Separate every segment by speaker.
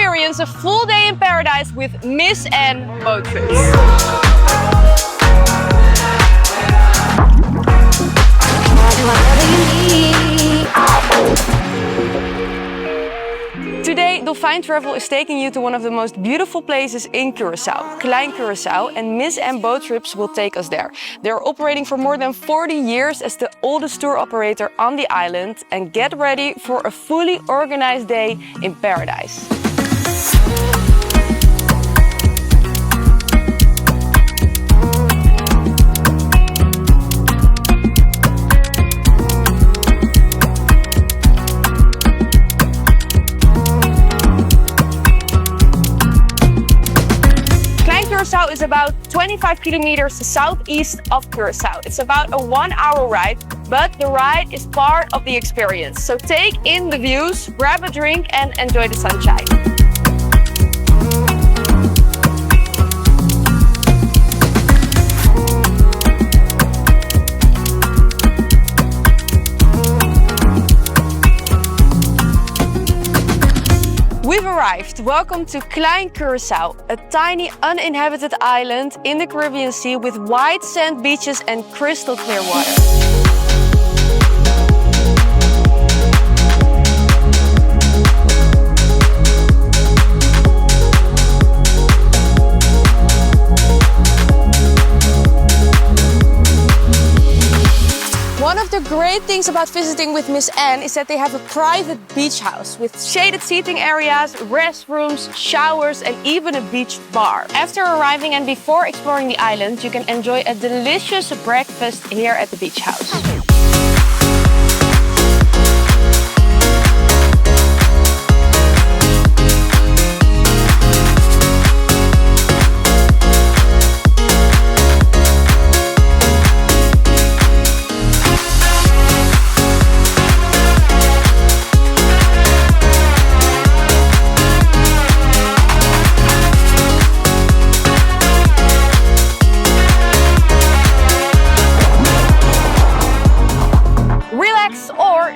Speaker 1: experience a full day in paradise with Miss N boat trips. Today, Dolphin Travel is taking you to one of the most beautiful places in Curaçao, Klein Curaçao, and Miss M Boat Trips will take us there. They're operating for more than 40 years as the oldest tour operator on the island, and get ready for a fully organized day in paradise. Curaçao is about 25 kilometers southeast of Curaçao. It's about a 1-hour ride, but the ride is part of the experience. So take in the views, grab a drink and enjoy the sunshine. We've arrived. Welcome to Klein Curaçao, a tiny uninhabited island in the Caribbean Sea with white sand beaches and crystal clear water. One of the great things about visiting with Miss N is that they have a private beach house with shaded seating areas, restrooms, showers and even a beach bar. After arriving and before exploring the island, you can enjoy a delicious breakfast here at the beach house.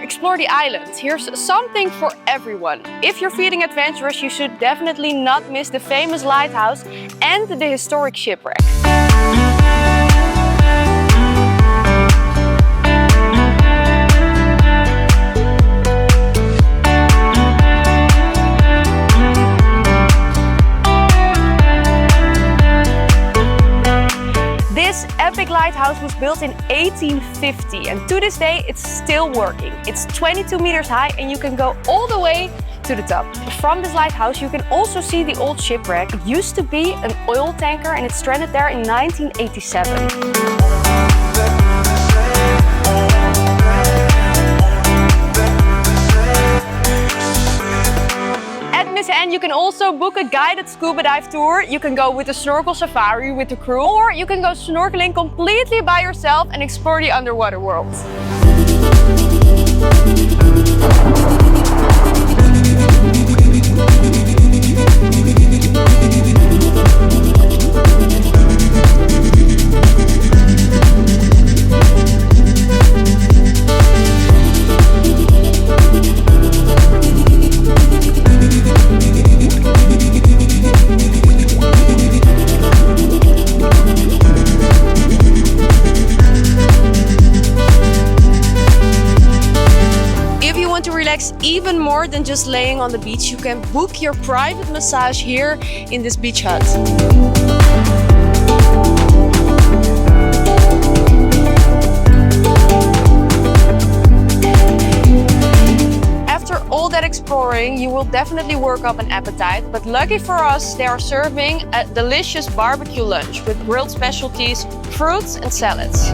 Speaker 1: Explore the island. Here's something for everyone. If you're feeling adventurous, you should definitely not miss the famous lighthouse and the historic shipwreck. This epic lighthouse was built in 1850 and to this day it's still working. It's 22 meters high and you can go all the way to the top. From this lighthouse you can also see the old shipwreck. It used to be an oil tanker and it stranded there in 1987. And you can also book a guided scuba dive tour. You can go with a snorkel safari with the crew, or you can go snorkeling completely by yourself and explore the underwater world. Even more than just laying on the beach, you can book your private massage here in this beach hut. After all that exploring, you will definitely work up an appetite, but lucky for us, they are serving a delicious barbecue lunch with grilled specialties, fruits and salads.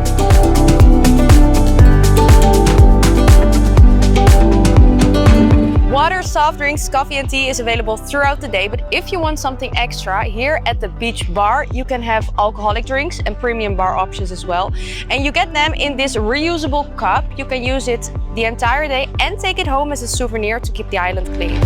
Speaker 1: Water, soft drinks, coffee and tea is available throughout the day, but if you want something extra, here at the beach bar you can have alcoholic drinks and premium bar options as well. And you get them in this reusable cup. You can use it the entire day and take it home as a souvenir to keep the island clean.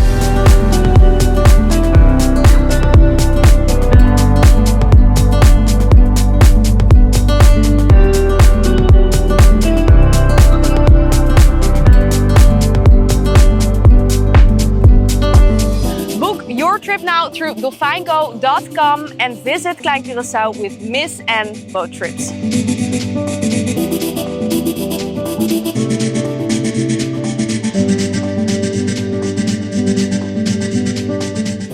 Speaker 1: your trip now through dolfingo.com and visit Klein Curaçao with Miss N Boat Trips.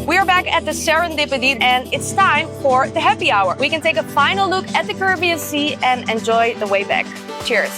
Speaker 1: We are back at the Serendipity and it's time for the happy hour. We can take a final look at the Caribbean Sea and enjoy the way back. Cheers.